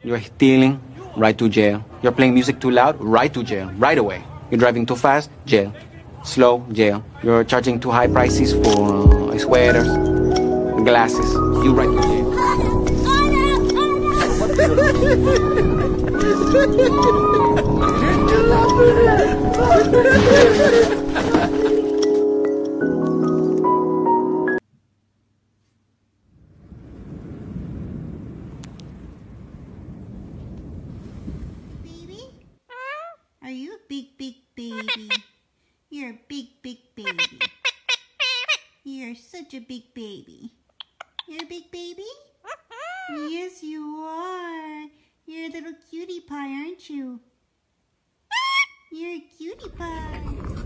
You're stealing, right to jail. You're playing music too loud, right to jail, right away. You're driving too fast, jail. Slow, jail. You're charging too high prices for sweaters, glasses. You right to jail. Baby? Are you a big baby? You're a big baby. You're such a big baby. You're a big baby? Yes, you are. You're a little cutie pie, aren't you? You're a cutie pie.